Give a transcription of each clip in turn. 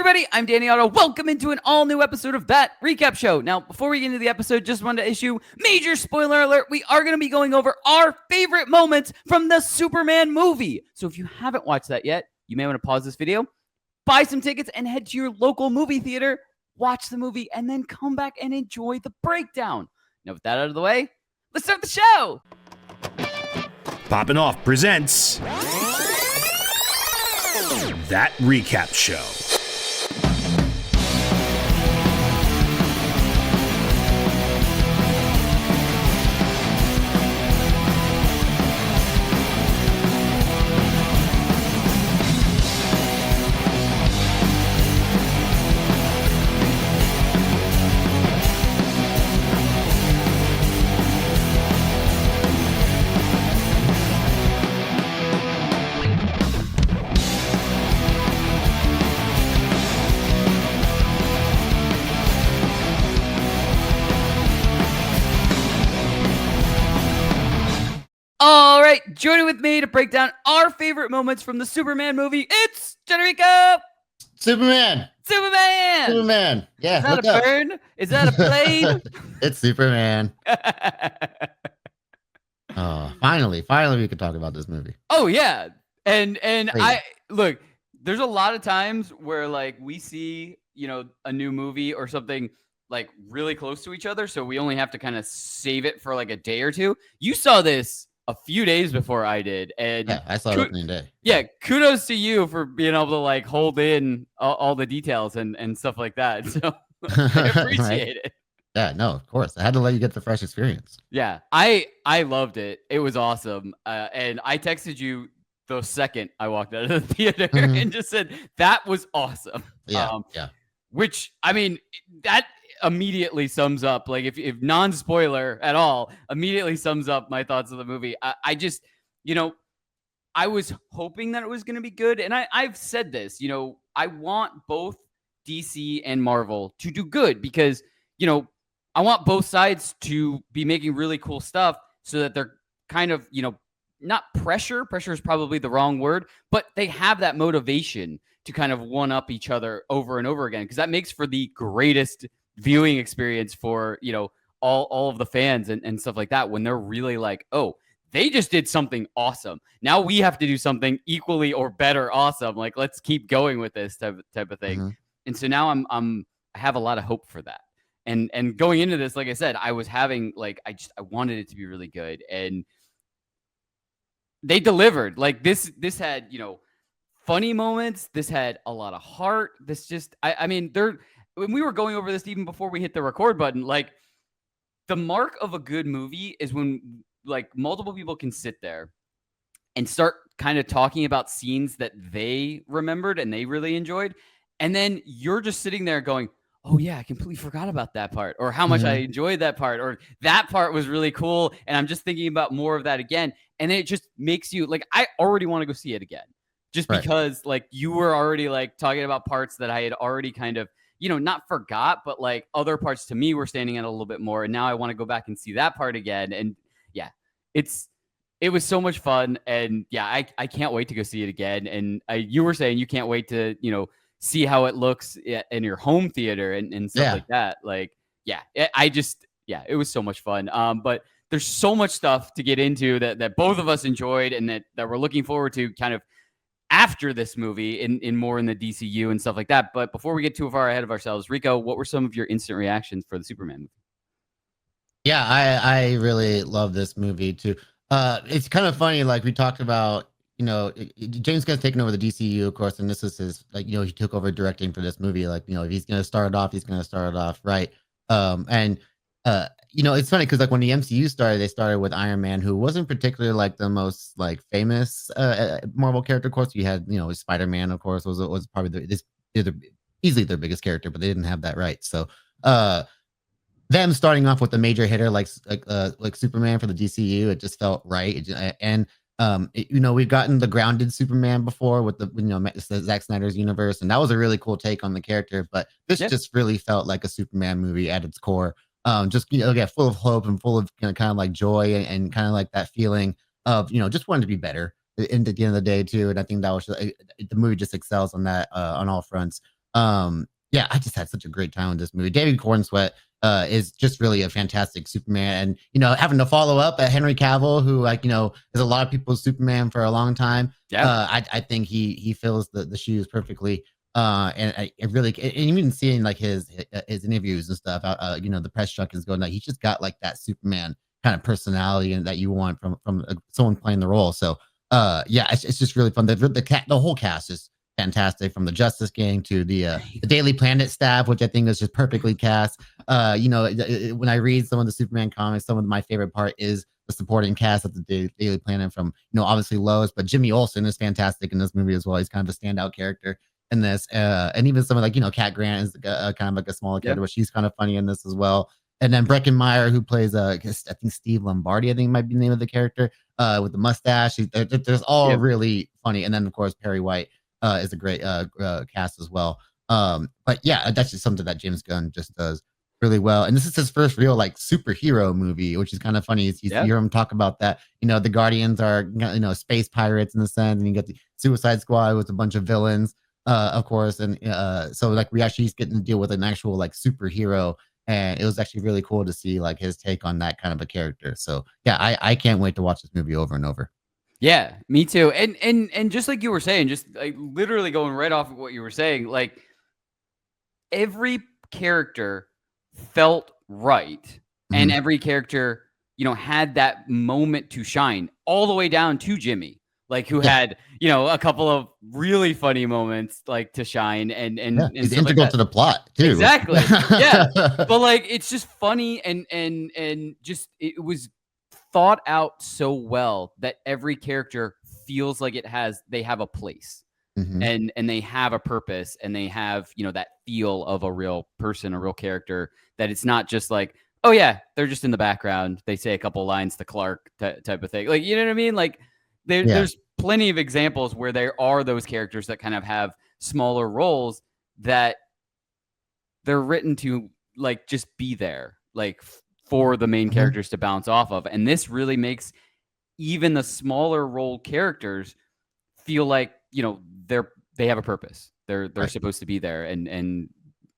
everybody, I'm Danny Otto. Welcome into an all-new episode of That Recap Show. Now, before we get into the episode, just wanted to issue major spoiler alert. We are going to be going over our favorite moments from the Superman movie. So if you haven't watched that yet, you may want to pause this video, buy some tickets, and head to your local movie theater, watch the movie, and then come back and enjoy the breakdown. Now, with that out of the way, let's start the show. Poppin' Off presents That Recap Show. All right, joining with me to break down our favorite moments from the Superman movie, it's Jon Rico. Superman. Is Yeah. that a bird? Is that a plane? It's Superman. Oh, finally, we could talk about this movie. Oh yeah, and I look. There's a lot of times where like we see a new movie or something like really close to each other, so we only have to kind of save it for like a day or two. You saw this a few days before I did, and yeah, I saw it opening day. Yeah, kudos to you for being able to like hold in all the details and stuff like that. So I appreciate it. Yeah, no, of course. I had to let you get the fresh experience. Yeah, I loved it. It was awesome. And I texted you the second I walked out of the theater and just said, that was awesome. Yeah, Which, I mean, that immediately sums up, like if non-spoiler at all, immediately sums up my thoughts of the movie. I just, I was hoping that it was going to be good. And I've said this, I want both DC and Marvel to do good because, I want both sides to be making really cool stuff so that they're kind of, not pressure is probably the wrong word, but they have that motivation to kind of one up each other over and over again. Cause that makes for the greatest viewing experience for, all of the fans and stuff like that. When they're really like, oh, they just did something awesome. Now we have to do something equally or better awesome. Like, let's keep going with this type of thing. Mm-hmm. And so now I have a lot of hope for that. And going into this, like I said, I was having like, I wanted it to be really good. And they delivered. Like this had, funny moments. This had a lot of heart. This just, I mean, when we were going over this even before we hit the record button, like the mark of a good movie is when like multiple people can sit there and start kind of talking about scenes that they remembered and they really enjoyed. And then you're just sitting there going, oh yeah, I completely forgot about that part, or how much I enjoyed that part, or that part was really cool. And I'm just thinking about more of that again. And then it just makes you like, I already want to go see it again just because like you were already like talking about parts that I had already kind of, not forgot, but like other parts to me were standing out a little bit more. And now I want to go back and see that part again. And yeah, it was so much fun. And yeah, I can't wait to go see it again. And you were saying you can't wait to, see how it looks in your home theater and stuff like that. Like, yeah, it was so much fun. But there's so much stuff to get into that both of us enjoyed and that we're looking forward to kind of after this movie in more in the DCU and stuff like that. But before we get too far ahead of ourselves, Rico, what were some of your instant reactions for the Superman movie? Yeah, I really love this movie too. It's kind of funny, like we talked about, James Gunn's taken over the DCU, of course, and this is his, like, he took over directing for this movie. Like, if he's going to start it off right. It's funny because like when the MCU started, they started with Iron Man, who wasn't particularly like the most like famous Marvel character. Of course, you had, Spider-Man, of course, was probably easily their biggest character, but they didn't have that right. So them starting off with a major hitter like Superman for the DCU, it just felt right. We've gotten the grounded Superman before with the Zack Snyder's universe, and that was a really cool take on the character. But this just really felt like a Superman movie at its core. Just full of hope and full of kind of like joy and kind of like that feeling of just wanting to be better at the end of the day too. And I think that was the movie just excels on that on all fronts. Yeah, I just had such a great time with this movie. David Cornsweet is just really a fantastic Superman, and having to follow up at Henry Cavill, who is a lot of people's Superman for a long time. Yeah. I think he fills the shoes perfectly. And I really, and even seeing like his interviews and stuff, the press junkets going, like he's just got like that Superman kind of personality and that you want from someone playing the role. So yeah, it's just really fun. The whole cast is fantastic, from the Justice Gang to the Daily Planet staff, which I think is just perfectly cast. When I read some of the Superman comics, some of my favorite part is the supporting cast of the Daily Planet, from obviously Lois, but Jimmy Olsen is fantastic in this movie as well. He's kind of a standout character in this, and even some of Cat Grant is kind of like a smaller character, but she's kind of funny in this as well. And then Breckin Meyer, who plays I think Steve Lombardi, I think might be the name of the character, with the mustache. There's all really funny. And then of course Perry White is a great cast as well. But yeah, that's just something that James Gunn just does really well. And this is his first real like superhero movie, which is kind of funny. You hear him talk about that. The Guardians are space pirates in the sense, and you get the Suicide Squad with a bunch of villains, of course. And so like we actually getting to deal with an actual like superhero. And it was actually really cool to see like his take on that kind of a character. So yeah, I can't wait to watch this movie over and over. Yeah, me too. And just like you were saying, just like literally going right off of what you were saying, like every character felt right, and every character, had that moment to shine, all the way down to Jimmy, like who had, a couple of really funny moments like to shine, and he's integral to the plot too. Exactly. Yeah. But like it's just funny, and just it was thought out so well that every character feels like they have a place, and they have a purpose, and they have that feel of a real person, a real character, that it's not just like, oh yeah, they're just in the background, they say a couple lines to Clark type of thing, like, you know what I mean? Like there's plenty of examples where there are those characters that kind of have smaller roles that they're written to like just be there, like for the main characters to bounce off of. And this really makes even the smaller role characters feel like, they have a purpose. They're supposed to be there. And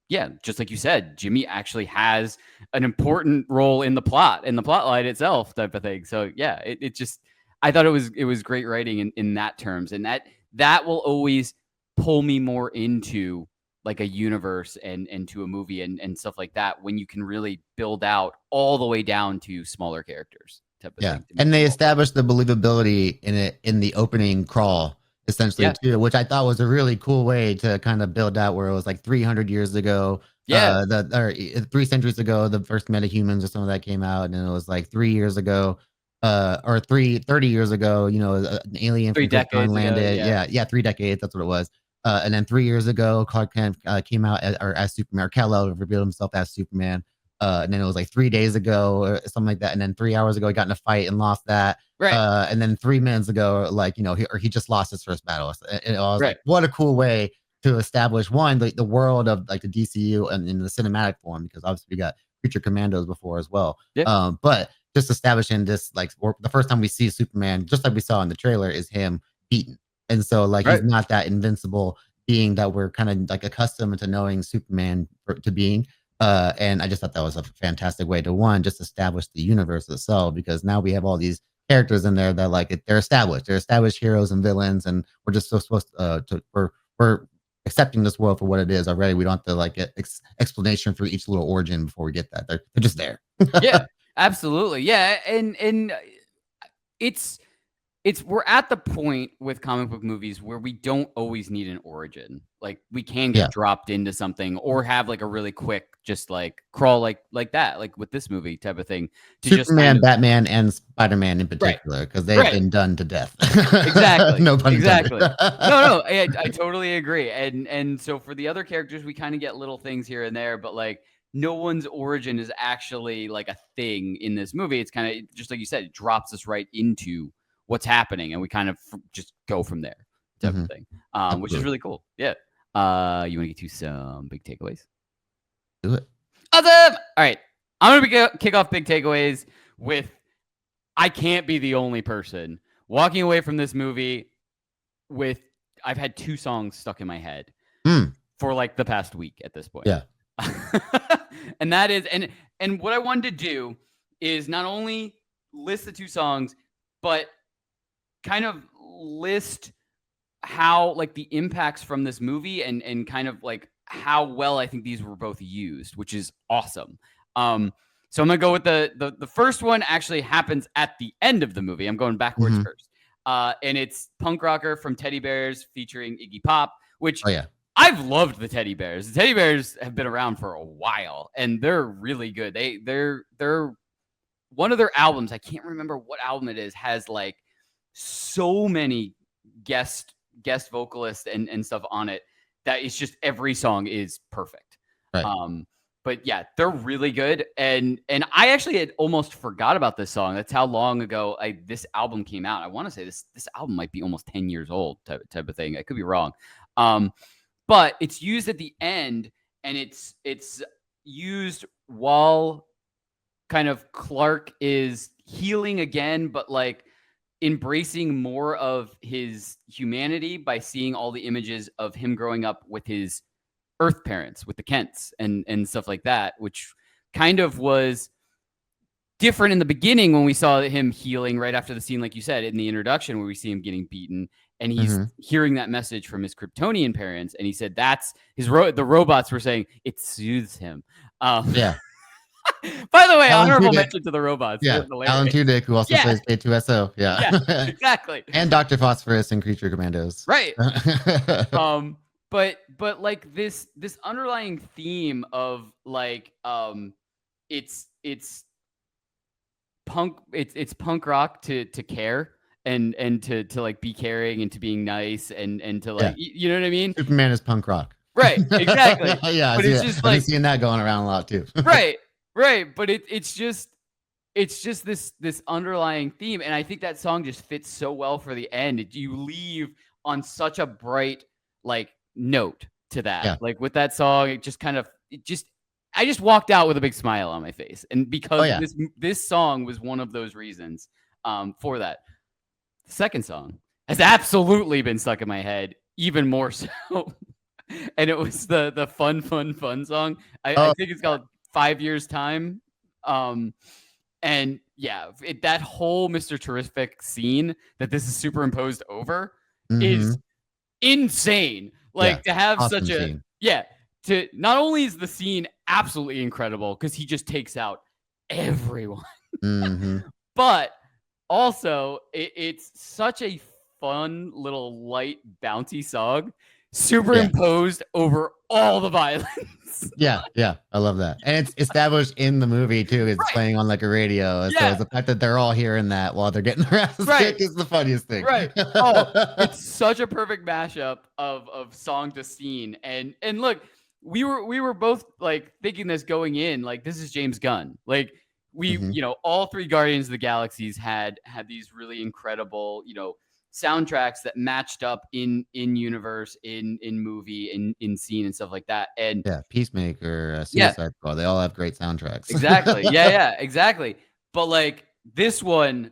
yeah, just like you said, Jimmy actually has an important role in the plot line itself, type of thing. So yeah, it just, I thought it was great writing in that terms. And that will always pull me more into like a universe and to a movie and stuff like that, when you can really build out all the way down to smaller characters type of thing. And they established the believability in it in the opening crawl, essentially, too, which I thought was a really cool way to kind of build out, where it was like 300 years ago, or 3 centuries ago, the first metahumans or some of that came out, and then it was like 3 years ago, or 30 years ago, an alien from Krypton landed. 3 decades, that's what it was. And then 3 years ago, Clark Kent came out as Superman, or Kal-El revealed himself as Superman. And then it was like 3 days ago or something like that. And then 3 hours ago, he got in a fight and lost that. Right. And then 3 minutes ago, like, he just lost his first battle. And I was like, what a cool way to establish the world of like the DCU and in the cinematic form, because obviously we got Creature Commandos before as well. But just establishing this, like, the first time we see Superman, just like we saw in the trailer, is him beaten. And so like he's not that invincible being that we're kind of like accustomed to knowing Superman to being. And I just thought that was a fantastic way to just establish the universe itself, because now we have all these characters in there that like they're established heroes and villains, and we're just so supposed to we're accepting this world for what it is already. We don't have to like get explanation for each little origin before we get that. They're just there. Yeah, absolutely. Yeah, and it's we're at the point with comic book movies where we don't always need an origin. Like we can get dropped into something, or have like a really quick, just like crawl like that, like with this movie type of thing. To Superman, just Batman, and Spider-Man in particular, because they've been done to death. Exactly. No pun exactly. No, I totally agree. And so for the other characters, we kind of get little things here and there, but like no one's origin is actually like a thing in this movie. It's kind of just like you said, it drops us right into what's happening, and we kind of just go from there, type of thing, which is really cool. Yeah. You want to get to some big takeaways? Do it. Awesome. All right. I'm going to kick off big takeaways with, I can't be the only person walking away from this movie with, I've had 2 songs stuck in my head. for like the past week at this point. Yeah. And that is, and what I wanted to do is not only list the two songs, but kind of list how like the impacts from this movie and kind of like how well I think these were both used, which is awesome. So I'm gonna go with the first one. Actually happens at the end of the movie. I'm going backwards first, and it's Punk Rocker from Teddy Bears featuring Iggy Pop, which I've loved the Teddy Bears. The Teddy Bears have been around for a while, and they're really good. They're one of their albums. I can't remember what album it is. Has like so many guest vocalists and stuff on it that it's just every song is perfect. Right. But yeah, they're really good. And I actually had almost forgot about this song. That's how long ago this album came out. I want to say this album might be almost 10 years old type of thing. I could be wrong. But it's used at the end, and it's used while kind of Clark is healing again, but like embracing more of his humanity by seeing all the images of him growing up with his Earth parents, with the Kents and stuff like that, which kind of was different in the beginning when we saw him healing right after the scene, like you said, in the introduction where we see him getting beaten and he's hearing that message from his Kryptonian parents. And he said that's the robots were saying it soothes him. Yeah. By the way, honorable mention to the robots. Yeah, Alan Tudyk, who also plays K2SO. Yeah, exactly. And Dr. Phosphorus in Creature Commandos. Right. But like this underlying theme of like it's punk rock to care and to like be caring and to being nice and to like you know what I mean? Superman is punk rock. Right, exactly. Yeah, but it's just like I've seen that going around a lot too. Right. But it's just this underlying theme, and I think that song just fits so well for the end. You leave on such a bright like note to that. Yeah. Like with that song, I just walked out with a big smile on my face, and because this song was one of those reasons for that. The second song has absolutely been stuck in my head even more so. And it was the fun song. I think it's called 5 Years Time. And yeah, that whole Mr. Terrific scene that this is superimposed over is insane. Like to have awesome such a scene. To not only is the scene absolutely incredible because he just takes out everyone, but also it's such a fun little light bouncy song superimposed over all the violence. Yeah, I love that. And it's established in the movie too. It's playing on like a radio. So the fact that they're all hearing that while they're getting their asses kicked is the funniest thing. Right. Oh, it's such a perfect mashup of song to scene. And look, we were both like thinking this going in, like this is James Gunn. Like we, all three Guardians of the Galaxies had these really incredible, soundtracks that matched up in universe, in movie, in scene and stuff like that. And Peacemaker, Suicide Squad, they all have great soundtracks. Exactly. Yeah, exactly. But like this one,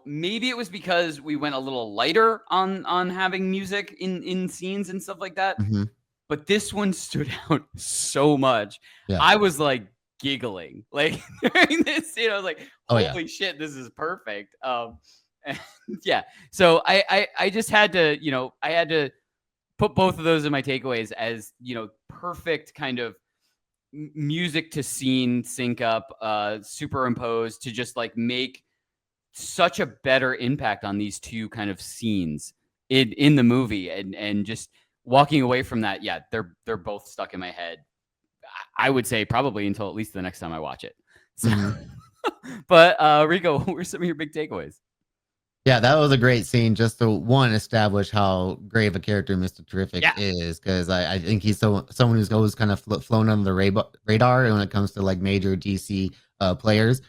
maybe it was because we went a little lighter on having music in scenes and stuff like that. But this one stood out so much. I was like giggling like during this scene. I was like, holy shit, this is perfect. So I just had to, I had to put both of those in my takeaways as, perfect kind of music to scene sync up, superimposed to just like make such a better impact on these two kind of scenes in the movie. And just walking away from that, they're both stuck in my head. I would say probably until at least the next time I watch it. So, but Rico, what were some of your big takeaways? Yeah, that was a great scene just to establish how great of a character Mr. Terrific is, because I think he's someone who's always kind of flown under the radar when it comes to like major DC players.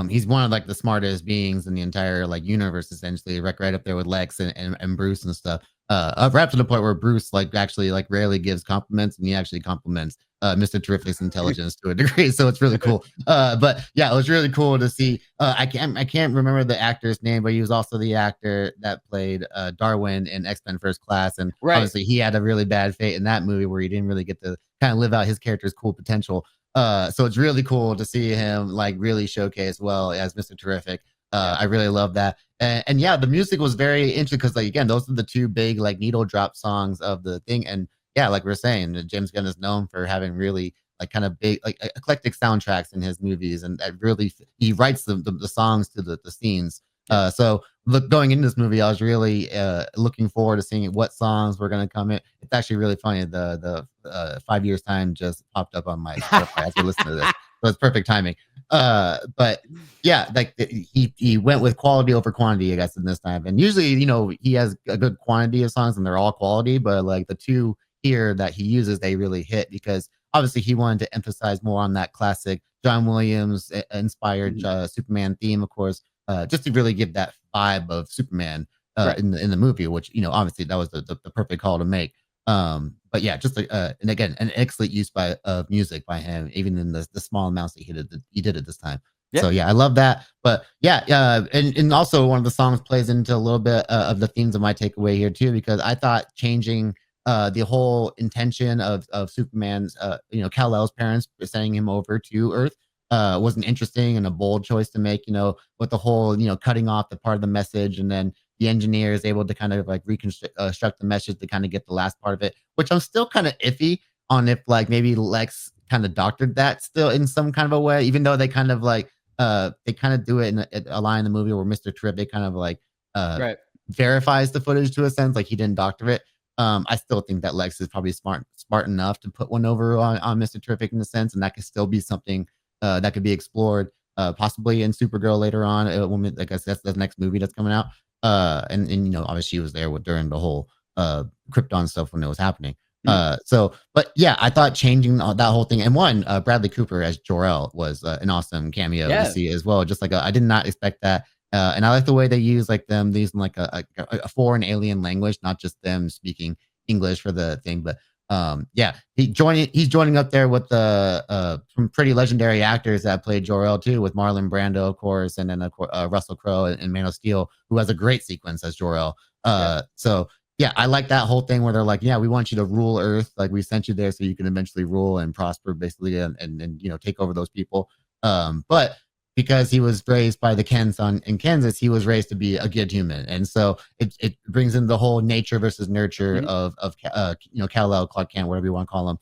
He's one of like the smartest beings in the entire like universe, essentially, right up there with Lex and Bruce and stuff. Up to the point where Bruce like actually like rarely gives compliments, and he actually compliments Mr. Terrific's intelligence to a degree. So it's really cool. But yeah, it was really cool to see. I can't remember the actor's name, but he was also the actor that played Darwin in X-Men First Class, and Right. obviously he had a really bad fate in that movie where he didn't really get to kind of live out his character's cool potential. So it's really cool to see him like really showcase well as Mr. Terrific. Yeah. I really love that. And yeah, the music was very interesting because like again, those are the two big like needle drop songs of the thing. And yeah, like we're saying, James Gunn is known for having really like kind of big like eclectic soundtracks in his movies, and that really he writes the songs to the scenes. Yeah. So look, going into this movie, I was really looking forward to seeing what songs were going to come in. It's actually really funny. The 5 years time just popped up on my Spotify as I listen to this, so it's perfect timing. But yeah, like he went with quality over quantity, I guess, in this time. And usually, he has a good quantity of songs and they're all quality, but like the two here that he uses, they really hit because obviously he wanted to emphasize more on that classic John Williams inspired Superman theme, of course, just to really give that vibe of Superman Right. in the movie, which obviously that was the perfect call to make. But yeah, just and again, an excellent use of music by him, even in the small amounts that he did it this time. Yeah. So yeah, I love that. But yeah, and also one of the songs plays into a little bit of the themes of my takeaway here too, because I thought changing the whole intention of Superman's Kal-El's parents sending him over to Earth was an interesting and a bold choice to make, with the whole, cutting off the part of the message, and then the engineer is able to kind of like reconstruct the message to kind of get the last part of it, which I'm still kind of iffy on if like maybe Lex kind of doctored that still in some kind of a way, even though they kind of like they kind of do it in a line in the movie where Mr. Terrific kind of like Right. verifies the footage to a sense, like he didn't doctor it. I still think that Lex is probably smart enough to put one over on Mr. Terrific in a sense, and that could still be something that could be explored, possibly in Supergirl later on. I guess that's the next movie that's coming out. And obviously she was there during the whole Krypton stuff when it was happening. But yeah, I thought changing that whole thing, and Bradley Cooper as Jor-El was an awesome cameo to see as well. Just like I did not expect that. And I like the way they use like them using like a foreign alien language, not just them speaking English for the thing. But yeah, he's joining up there with the some pretty legendary actors that played Jor-El too, with Marlon Brando, of course, and then Russell Crowe and Man of Steel, who has a great sequence as Jor-El. So yeah, I like that whole thing where they're like, yeah, we want you to rule Earth, like we sent you there so you can eventually rule and prosper, basically, and take over those people. But because he was raised by the Kens in Kansas, he was raised to be a good human, and so it brings in the whole nature versus nurture of Kal-El, Clark Kent, whatever you want to call him,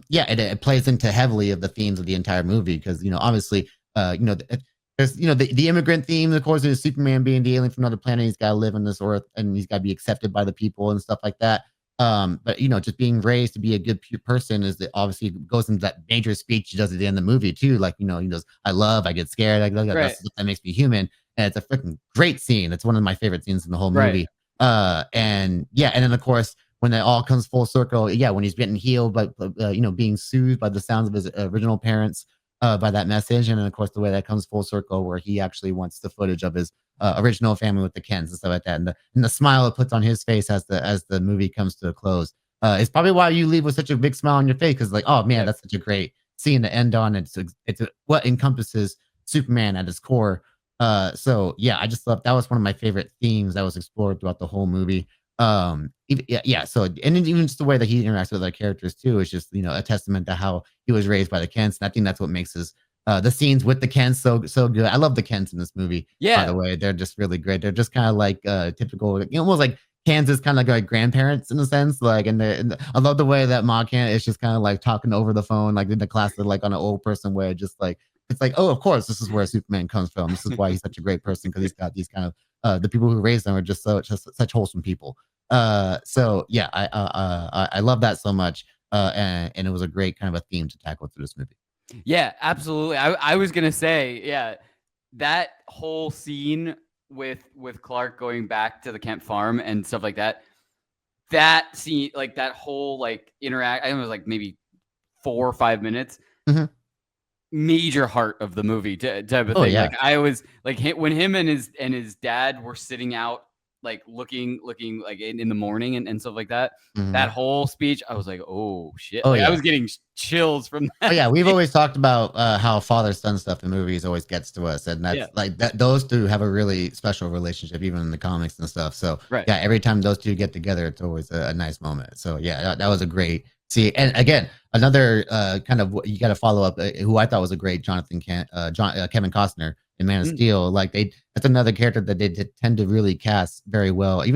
yeah, it plays into heavily of the themes of the entire movie because obviously there's the immigrant theme, of course, is Superman being the alien from another planet. He's got to live on this Earth and he's got to be accepted by the people and stuff like that. But just being raised to be a good person is that obviously goes into that major speech he does at the end of the movie too. Like he goes, I get scared, that makes me human, and it's a freaking great scene. It's one of my favorite scenes in the whole movie. And yeah, and then of course when it all comes full circle, yeah, when he's getting healed, but being soothed by the sounds of his original parents, by that message, and then of course the way that comes full circle where he actually wants the footage of his original family with the Kens and stuff like that, and the smile it puts on his face as the movie comes to a close. It's probably why you leave with such a big smile on your face, because like, oh man, that's such a great scene to end on. It's what encompasses Superman at his core. So yeah, I just thought that was one of my favorite themes that was explored throughout the whole movie. Yeah. So, and then even just the way that he interacts with other characters too is just a testament to how he was raised by the Kents. And I think that's what makes his the scenes with the Kents so good. I love the Kents in this movie. By the way, they're just really great. They're just kind of like typical, almost like Kansas kind of like grandparents in a sense. Like, and I love the way that Ma Kent is just kind of like talking over the phone, like in the class, like on an old person way, just like it's like, oh, of course, this is where Superman comes from. This is why he's such a great person, because he's got these kind of the people who raised them are just such wholesome people. So yeah, I love that so much. And it was a great kind of a theme to tackle through this movie. Yeah, absolutely. I was gonna say, yeah, that whole scene with Clark going back to the Kent farm and stuff like that. That scene, like that whole like interact, I think it was like maybe 4 or 5 minutes. Major heart of the movie type of thing. Yeah. Like I was like when him and his dad were sitting out like looking like in the morning and stuff like that. Mhm. That whole speech, I was like, oh shit. Oh, Like I yeah. was getting chills from Oh that. yeah, we've speech. always talked about how father-son stuff in movies always gets to us, and that's Yeah. like that. Those two have a really special relationship, even in the comics and stuff. So Right. yeah, every time those two get together, it's always a nice moment. So yeah, that was a great see. And again, another kind of you got to follow up who I thought was a great Kevin Costner in Man of Mm. Steel. Like that's another character that they tend to really cast very well. I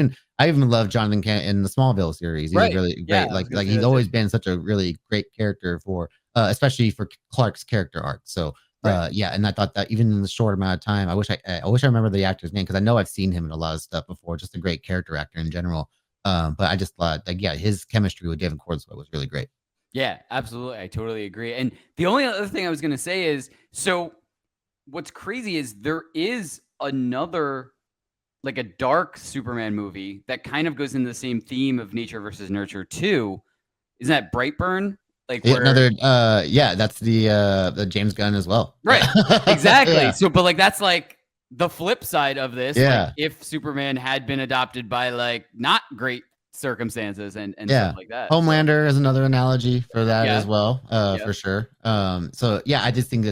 even love Jonathan Kent in the Smallville series. He's a Right. really Yeah, great I was gonna like say he's that too. always been such a really great character for especially for Clark's character arc. So Right. yeah, and I thought that even in the short amount of time, I wish I remember the actor's name because I know I've seen him in a lot of stuff before. Just a great character actor in general. But I just thought like yeah, his chemistry with David Cornswell was really great. Yeah, absolutely. I totally agree. And the only other thing I was gonna say is, so what's crazy is there is another like a dark Superman movie that kind of goes in the same theme of nature versus nurture too. Isn't that Brightburn? Like Yeah, where another yeah, that's the James Gunn as well. right. Yeah. Exactly. Yeah. So but like that's like the flip side of this. Like Yeah. if Superman had been adopted by like not great circumstances and stuff Yeah. like that. So Homelander is another analogy for that yeah. as well, Yeah. for sure. So yeah, I just think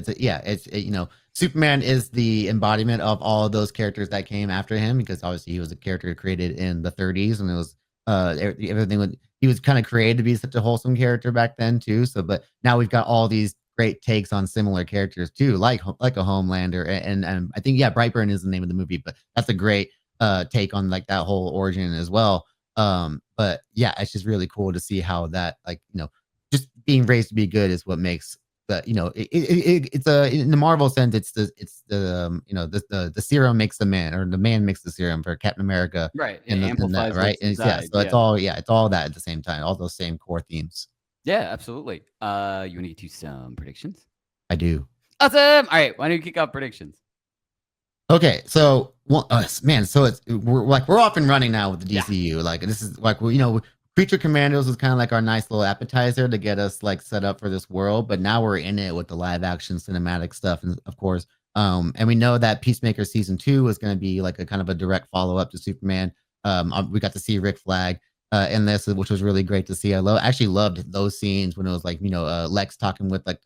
you know, Superman is the embodiment of all of those characters that came after him because obviously he was a character created in the 30s and it was everything he was kind of created to be such a wholesome character back then too. So but now we've got all these great takes on similar characters too, like a Homelander and I think yeah, Brightburn is the name of the movie, but that's a great take on like that whole origin as well. But yeah, it's just really cool to see how that like just being raised to be good is what makes the it's a in the Marvel sense the serum makes the man or the man makes the serum for Captain America Right. It in that amplifies right what's and it's, yeah inside. so Yeah. it's all that at the same time all those same core themes. Yeah, absolutely. You want to get to some predictions? I do. Awesome. All right. Why don't you kick off predictions? Okay, so well, man, so we're off and running now with the Yeah. DCU. Like this is like Creature Commandos was kind of like our nice little appetizer to get us like set up for this world, but now we're in it with the live action cinematic stuff, and of course, and we know that Peacemaker season 2 is going to be like a kind of a direct follow up to Superman. We got to see Rick Flag in this, which was really great to see. Actually loved those scenes when it was like Lex talking with like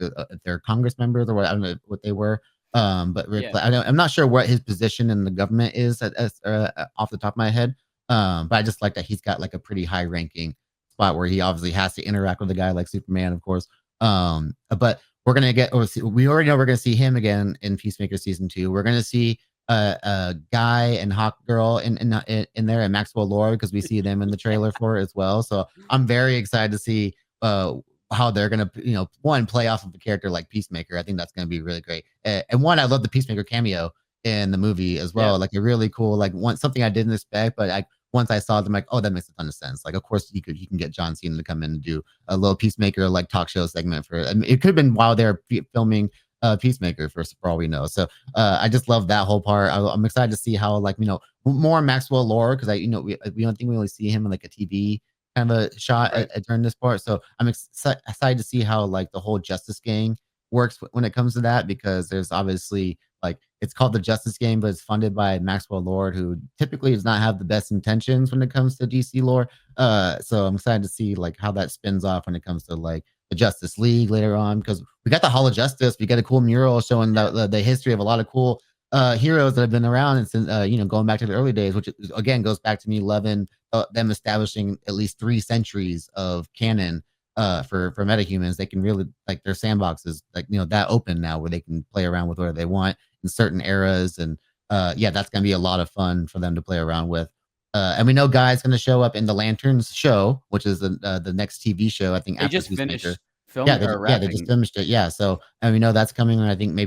their Congress members or what I don't know what they were. But Rick, Yeah. I'm not sure what his position in the government is off the top of my head. But I just like that he's got like a pretty high ranking spot where he obviously has to interact with a guy like Superman, of course. But we already know we're gonna see him again in Peacemaker season 2. We're gonna see Guy and Hawkgirl in there and Maxwell Lord because we see them in the trailer for it as well. So I'm very excited to see how they're gonna one play off of a character like Peacemaker. I think that's gonna be really great. And one, I love the Peacemaker cameo in the movie as well. Yeah. Like a really cool something I didn't expect, but once I saw them, like, oh, that makes a ton of sense. Like, of course, he can get John Cena to come in and do a little Peacemaker like talk show segment for. I mean, it could have been while they're filming Peacemaker for all we know. So I just love that whole part. I'm excited to see how more Maxwell lore because we don't think we really see him in like a TV kind of a shot Right. during this part. So I'm excited to see how like the whole Justice Gang works when it comes to that because there's obviously like it's called the Justice Game, but it's funded by Maxwell Lord, who typically does not have the best intentions when it comes to DC lore. So I'm excited to see like how that spins off when it comes to like the Justice League later on because we got the Hall of Justice, we got a cool mural showing the history of a lot of cool heroes that have been around and since going back to the early days, which again goes back to me loving them establishing at least 3 centuries of canon for metahumans. They can really like their sandboxes like that open now where they can play around with whatever they want in certain eras and yeah, that's gonna be a lot of fun for them to play around with. And we know Guy's gonna show up in the Lanterns show, which is the next TV show I think They after just Peacemaker. finished filming or They just wrapping. finished it. Yeah, so and we know that's coming. I think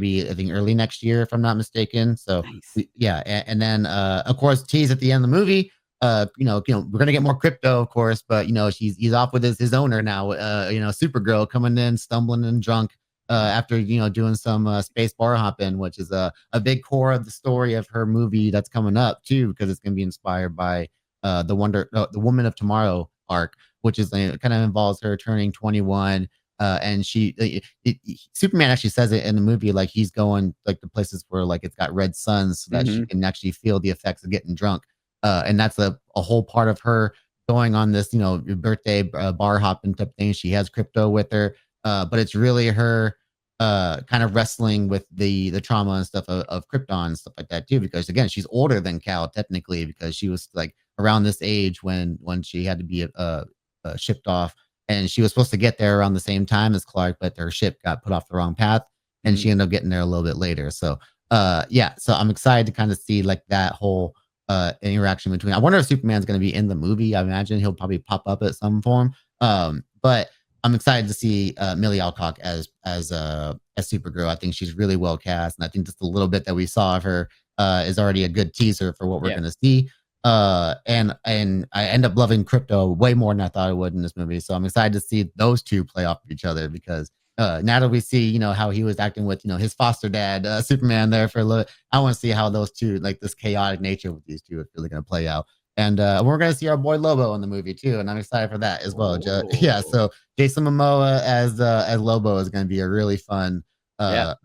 early next year, if I'm not mistaken. So Nice. and then of course tease at the end of the movie. We're gonna get more Krypto, of course, but he's off with his owner now. Supergirl coming in stumbling and drunk after doing some space bar hopping, which is a big core of the story of her movie that's coming up too, because it's gonna be inspired by the Woman of Tomorrow arc, which is kind of involves her turning 21 and Superman actually says it in the movie, like he's going like the places where like it's got red suns so that she Mm-hmm. can actually feel the effects of getting drunk. and that's a whole part of her going on this, birthday bar hopping type thing. She has Krypto with her, but it's really her kind of wrestling with the trauma and stuff of Krypton and stuff like that too. Because again, she's older than Cal technically, because she was like around this age when she had to be shipped off, and she was supposed to get there around the same time as Clark, but her ship got put off the wrong path, and she ended up getting there a little bit later. So yeah, so I'm excited to kind of see like that whole interaction between. I wonder if Superman's going to be in the movie. I imagine he'll probably pop up at some form. But I'm excited to see Millie Alcock as Supergirl. I think she's really well cast, and I think just a little bit that we saw of her is already a good teaser for what we're going to see. And I end up loving Krypto way more than I thought I would in this movie. So I'm excited to see those two play off of each other, because now that we see, how he was acting with, his foster dad, Superman there for a little, I want to see how those two, like this chaotic nature with these two is really going to play out. And we're going to see our boy Lobo in the movie too, and I'm excited for that as well. Yeah, so Jason Momoa as Lobo is going to be a really fun a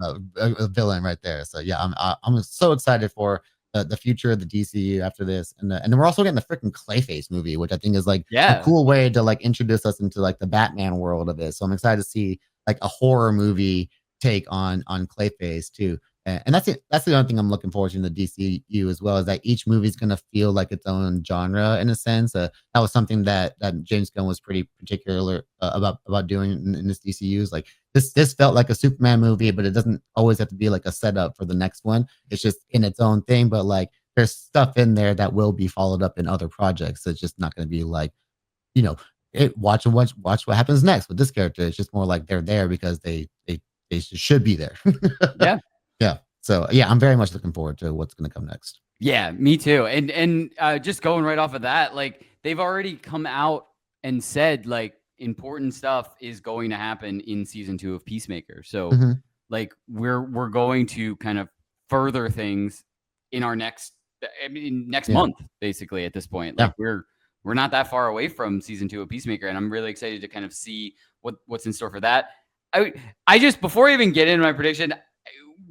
villain right there. So yeah, I'm so excited for the future of the DCU after this, and then we're also getting the freaking Clayface movie, which I think is like a cool way to like introduce us into like the Batman world of it. So I'm excited to see like a horror movie take on Clayface too. And that's it. That's the only thing I'm looking forward to in the DCU as well, is that each movie is going to feel like its own genre in a sense. That was something that James Gunn was pretty particular about doing in this DCU. Is like this felt like a Superman movie, but it doesn't always have to be like a setup for the next one. It's just in its own thing. But like there's stuff in there that will be followed up in other projects. It's just not going to be like, watch what happens next with this character. It's just more like they're there because they should be there. Yeah. Yeah. So yeah, I'm very much looking forward to what's going to come next. Yeah, me too. And just going right off of that, like they've already come out and said like important stuff is going to happen in season 2 of Peacemaker. So like we're going to kind of further things in our next month, basically at this point. Like we're not that far away from season 2 of Peacemaker, and I'm really excited to kind of see what's in store for that. I just, before I even get into my prediction,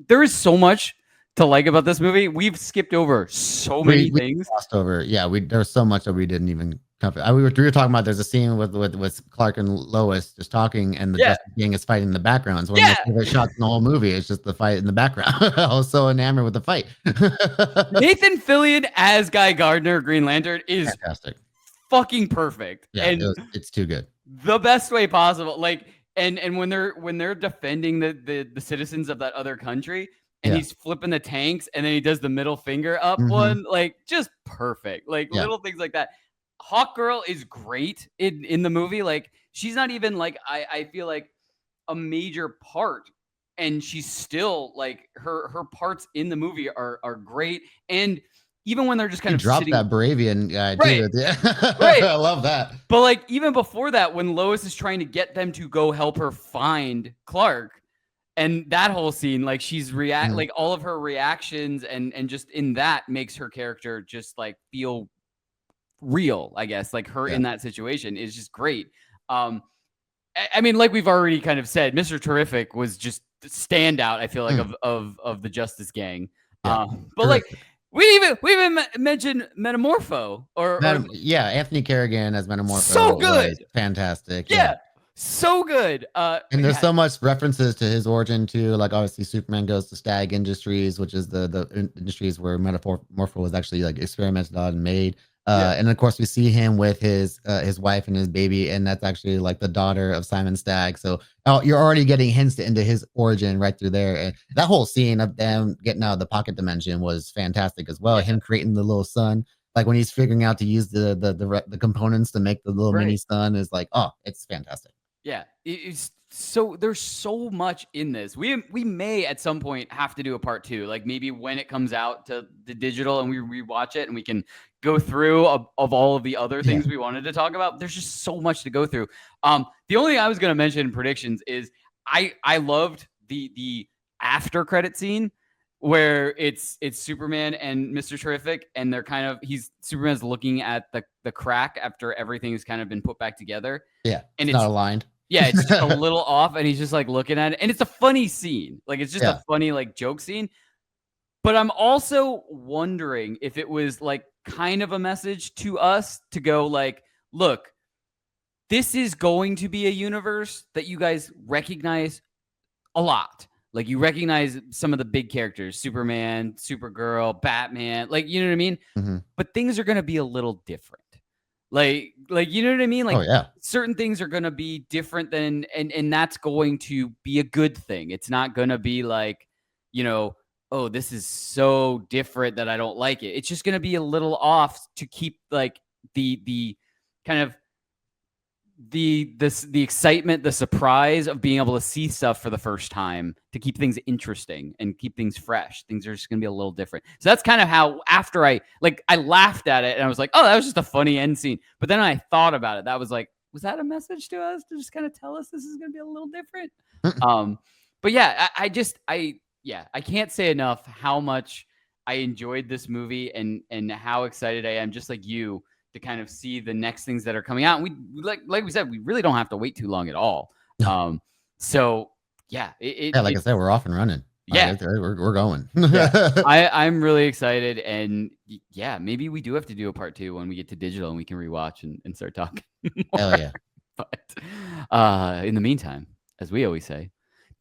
there is so much to like about this movie. We've skipped over so many things. Glossed over. Yeah, there's so much that we didn't even cover. We were talking about, there's a scene with Clark and Lois just talking, and the Justice Gang is fighting in the background. It's one of my favorite shots in the whole movie. It's just the fight in the background. I was so enamored with the fight. Nathan Fillion as Guy Gardner, Green Lantern, is fantastic, fucking perfect. Yeah, and it's too good. The best way possible. Like, and when they're defending the citizens of that other country, and he's flipping the tanks, and then he does the middle finger up one, like just perfect. Like little things like that. Hawkgirl is great in the movie. Like she's not even like I feel like a major part, and she's still like her parts in the movie are great. And even when they're just kind of dropped that Bravian guy too. Right. I love that. But like even before that, when Lois is trying to get them to go help her find Clark, and that whole scene, like she's like all of her reactions and just in that makes her character just like feel real, I guess. Like her in that situation is just great. I mean, like we've already kind of said, Mr. Terrific was just the standout, I feel like, of the Justice Gang. But like we even mentioned Metamorpho Anthony Kerrigan as Metamorpho. So good. Fantastic. Yeah. So good. And there's so much references to his origin too. Like obviously Superman goes to Stag Industries, which is the industries where Metamorpho was actually like experimented on and made. And of course we see him with his wife and his baby, and that's actually like the daughter of Simon Stagg. So you're already getting hints into his origin right through there. And that whole scene of them getting out of the pocket dimension was fantastic as well. Him creating the little sun, like when he's figuring out to use the components to make the little mini sun, is like, oh, it's fantastic. Yeah, it's so there's so much in this. We may at some point have to do a part 2, like maybe when it comes out to the digital and we rewatch it and we can go through of all of the other things we wanted to talk about. There's just so much to go through. The only thing I was going to mention in predictions is I loved the after credit scene where it's Superman and Mr. Terrific, and they're kind of Superman's looking at the crack after everything has kind of been put back together. Yeah, and it's not aligned. Yeah, it's just a little off, and he's just like looking at it, and it's a funny scene. Like it's just a funny like joke scene. But I'm also wondering if it was like kind of a message to us to go like, look, this is going to be a universe that you guys recognize a lot. Like you recognize some of the big characters, Superman, Supergirl, Batman, like, you know what I mean? Mm-hmm. But things are going to be a little different. Like, you know what I mean? Like Oh yeah. certain things are going to be different than, and that's going to be a good thing. It's not going to be like, you know, oh, this is so different that I don't like it. It's just going to be a little off to keep like the kind of the excitement, the surprise of being able to see stuff for the first time, to keep things interesting and keep things fresh. Things are just going to be a little different. So that's kind of how, after I laughed at it and I was like, oh, that was just a funny end scene. But then I thought about it. That was like, was that a message to us to just kind of tell us this is going to be a little different? But yeah, I can't say enough how much I enjoyed this movie and how excited I am, just like you, to kind of see the next things that are coming out. And we like we said, we really don't have to wait too long at all. So yeah, like I said, we're off and running. Yeah, we're going. Yeah. I'm really excited, and yeah, maybe we do have to do a part 2 when we get to digital and we can rewatch and start talking more. Hell yeah. But in the meantime, as we always say,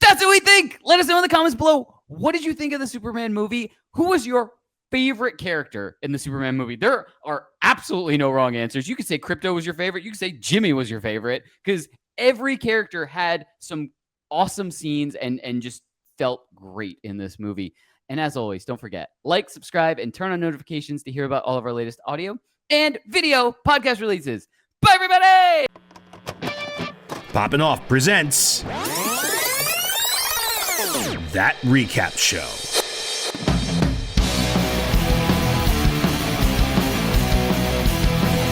that's what we think. Let us know in the comments below. What did you think of the Superman movie? Who was your favorite character in the Superman movie? There are absolutely no wrong answers. You could say Krypto was your favorite. You could say Jimmy was your favorite, because every character had some awesome scenes and just felt great in this movie. And as always, don't forget, like, subscribe, and turn on notifications to hear about all of our latest audio and video podcast releases. Bye, everybody! Poppin' Off presents That Recap Show.